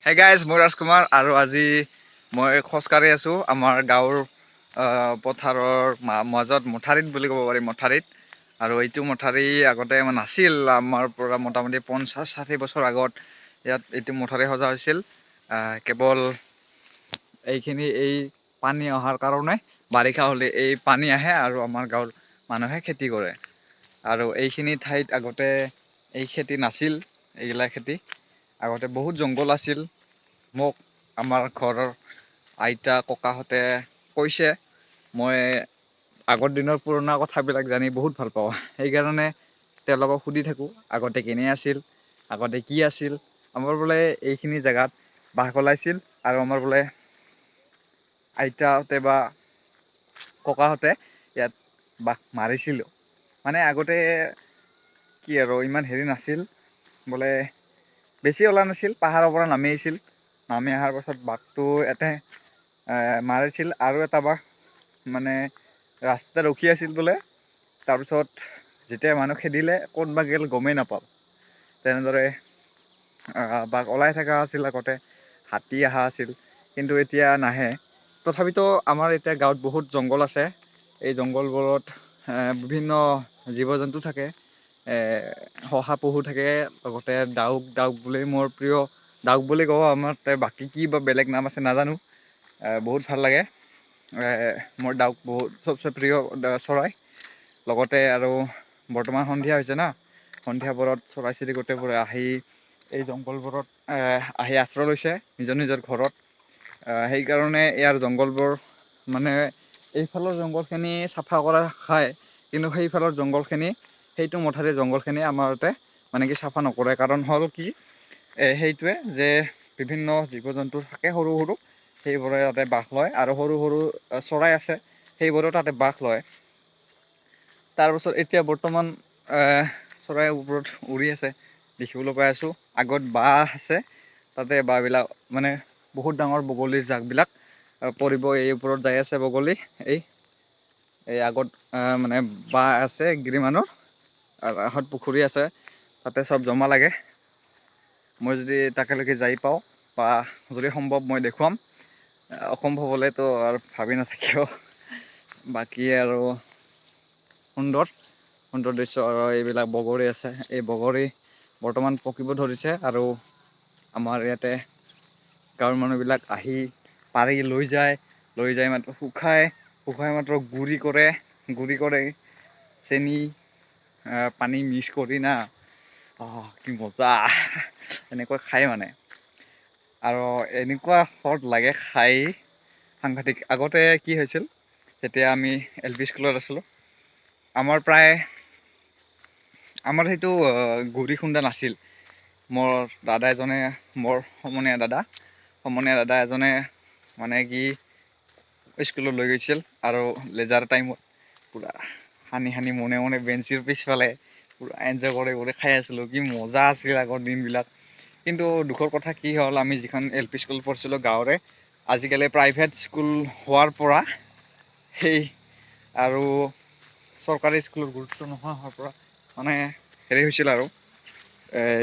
Hey guys, মই ৰাজকুমাৰ আৰু আজি মই খোজকাঢ়ি আছোঁ আমাৰ গাঁৱৰ পথাৰৰ মাজত মথাৰিত বুলি ক'ব পাৰি, মথাৰিত। আৰু এইটো মথাৰি আগতে নাছিল, আমাৰ পৰা মোটামুটি 50-60 বছৰ আগত ইয়াত এইটো মথাৰি সজা হৈছিল। কেৱল এই পানী অহাৰ কাৰণে বাৰিষা হ'লে এই পানী আহে আৰু আমাৰ গাঁৱৰ মানুহে খেতি কৰে। আৰু এইখিনি ঠাইত আগতে এই খেতি নাছিল, এইগিলা খেতি আগতে বহুত জংঘল আছিল। মোক আমাৰ ঘৰৰ আইতা ককাহঁতে কৈছে, মই আগৰ দিনৰ পুৰণা কথাবিলাক জানি বহুত ভাল পাওঁ। সেইকাৰণে তেওঁলোকক সুধি থাকোঁ, আগতে কেনে আছিল, আগতে কি আছিল। আমাৰ বোলে এইখিনি জেগাত বাঘ ওলাইছিল আৰু আমাৰ বোলে আইতাহঁতে বা ককাহঁতে ইয়াত বাঘ মাৰিছিলোঁ। মানে আগতে কি আৰু ইমান হেৰি নাছিল, বোলে বেছি ওলোৱা নাছিল, পাহাৰৰ পৰা নামি আহিছিল। নামি অহাৰ পাছত বাঘটো মাৰিছিল আৰু এটা বাঘ মানে ৰাস্তাত ৰখি আছিল বোলে। তাৰপিছত যেতিয়া মানুহ খেদিলে ক'ত বা গ'ল গমেই নাপাওঁ। তেনেদৰে বাঘ ওলাই থকা আছিল আগতে, হাতী অহা আছিল, কিন্তু এতিয়া নাহে। তথাপিতো আমাৰ এতিয়া গাঁৱত বহুত জংঘল আছে। এই জংঘলবোৰত বিভিন্ন জীৱ জন্তু থাকে। শহাপহু থাকে, লগতে ডাউক বুলি মোৰ প্ৰিয়। ডাউক বুলি কওঁ, আমাৰ বাকী কি বা বেলেগ নাম আছে নাজানো। বহুত ভাল লাগে। মোৰ ডাউক চবচে প্ৰিয় চৰাই। লগতে আৰু বৰ্তমান সন্ধিয়া হৈছে না, সন্ধিয়াবোৰত চৰাই চিৰিকটিবোৰ আহি এই জংঘলবোৰত আহি আশ্ৰয় লৈছে নিজৰ নিজৰ ঘৰত। সেইকাৰণে ইয়াৰ জংঘলবোৰ মানে এইফালৰ জংঘলখিনি চাফা কৰা খায়, কিন্তু সেইফালৰ জংঘলখিনি সেইটো মথাৰি জংঘলখিনি আমাৰ ইয়াতে মানে কি চাফা নকৰে। কাৰণ হ'ল কি, সেইটোৱে যে বিভিন্ন জীৱ জন্তু থাকে সৰু সৰু, সেইবোৰে তাতে বাস লয় আৰু সৰু সৰু চৰাই আছে সেইবোৰেও তাতে বাস লয়। তাৰপাছত এতিয়া বৰ্তমান চৰাই ওপৰত উৰি আছে দেখিবলৈ পাই আছোঁ। আগত বাঁহ আছে, তাতে বাঁহবিলাক মানে বহুত ডাঙৰ বগলীৰ জাকবিলাক পৰিব, এই ওপৰত যাই আছে বগলী। এই আগত মানে বাঁহ আছে এগ্ৰিমানৰ আৰু কাষত পুখুৰী আছে, তাতে চব জমা লাগে। মই যদি তাকেলৈকে যাই পাওঁ বা যদি সম্ভৱ মই দেখুৱাম। অসম্ভৱ হ'লেতো আৰু ভাবি নাথাকিব। বাকী আৰু সুন্দৰ দৃশ্য। আৰু এইবিলাক বগৰী আছে, এই বগৰী বৰ্তমান পকিব ধৰিছে আৰু আমাৰ ইয়াতে গাঁৱৰ মানুহবিলাক আহি পাৰি লৈ যায় মাত্ৰ শুকাই মাত্ৰ গুড়ি কৰে চেনি পানী মিক্স কৰি না, কি মজা এনেকৈ খায় মানে। আৰু এনেকুৱা সোৱাদ লাগে খাই, সাংঘাতিক। আগতে কি হৈছিল, যেতিয়া আমি LP স্কুলত আছিলোঁ, আমাৰ সেইটো গুড়ি খুন্দা নাছিল। মোৰ দাদা এজনে, মোৰ সমনীয়া দাদা এজনে মানে কি স্কুলত লৈ গৈছিল আৰু লেজাৰ টাইমত পুৰা সানি মনে মনে বেঞ্চিৰ পিছফালে পুৰা এনজয় কৰি খাই আছিলোঁ। কি মজা আছিল আগৰ দিনবিলাক। কিন্তু দুখৰ কথা কি হ'ল, আমি যিখন LP স্কুল পঢ়িছিলোঁ গাঁৱৰে, আজিকালি প্ৰাইভেট স্কুল হোৱাৰ পৰা আৰু চৰকাৰী স্কুলৰ গুৰুত্ব নোহোৱা হোৱাৰ পৰা মানে হেৰি হৈছিল আৰু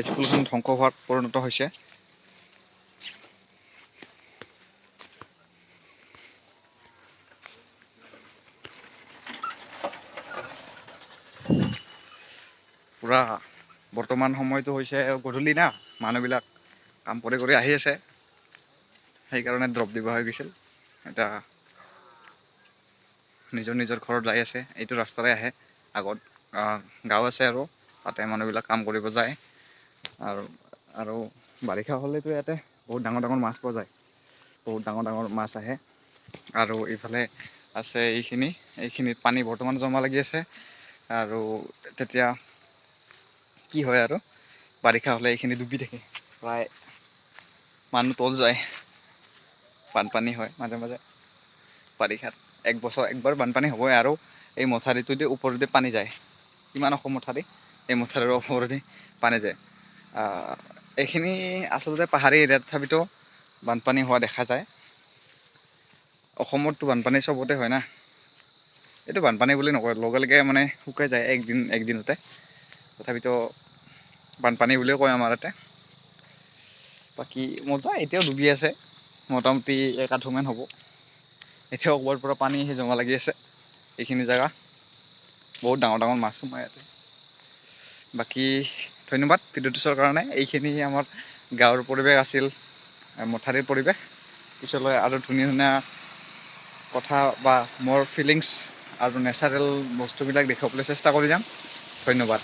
স্কুলখন ধ্বংস হোৱাত পৰিণত হৈছে। পুৰা বৰ্তমান সময়টো হৈছে গধূলি না, মানুহবিলাক কাম কৰি আহি আছে, সেইকাৰণে ড্ৰপ দিব হৈ গৈছিল। এতিয়া নিজৰ ঘৰত যাই আছে, এইটো ৰাস্তাৰে আহে। আগত গাঁও আছে আৰু তাতে মানুহবিলাক কাম কৰিব যায়। আৰু বাৰিষা হ'লেতো ইয়াতে বহুত ডাঙৰ মাছ পোৱা যায়, বহুত ডাঙৰ মাছ আহে। আৰু এইফালে আছে এইখিনিত পানী বৰ্তমান জমা লাগি আছে। আৰু তেতিয়া কি হয়, আৰু বাৰিষা হ'লে এইখিনি ডুবি থাকে, প্ৰায় মানুহ তল যায়, বানপানী হয় মাজে মাজে বাৰিষাত। একবাৰ বানপানী হ'বই। আৰু এই মথাউৰিটোদি ওপৰেদি পানী যায়, কিমান ওখ মথাউৰি, এই মথাউৰিৰ ওপৰেদি পানী যায়। এইখিনি আচলতে পাহাৰী এৰিয়াত, তথাপিতো বানপানী হোৱা দেখা যায়। অসমততো বানপানী চবতে হয় না, এইটো বানপানী বুলি নকয়, লগে লগে মানে শুকাই যায় একদিনতে। তথাপিতো বানপানী বুলিও কয় আমাৰ ইয়াতে। বাকী মজা, এতিয়াও ডুবি আছে, মোটামুটি 1 আঁঠুমান হ'ব। এতিয়াও ওপৰৰ পৰা পানী আহি জমা লাগি আছে এইখিনি জেগা। বহুত ডাঙৰ ডাঙৰ মাছ সোমাই ইয়াতে। বাকী ধন্যবাদ ভিডিঅ'টো চোৱাৰ কাৰণে। এইখিনি আমাৰ গাঁৱৰ পৰিৱেশ আছিল, মথাৰীৰ পৰিৱেশ। পিছলৈ আৰু ধুনীয়া ধুনীয়া কথা বা মোৰ ফিলিংছ আৰু নেচাৰেল বস্তুবিলাক দেখাবলৈ চেষ্টা কৰি যাম। ধন্যবাদ।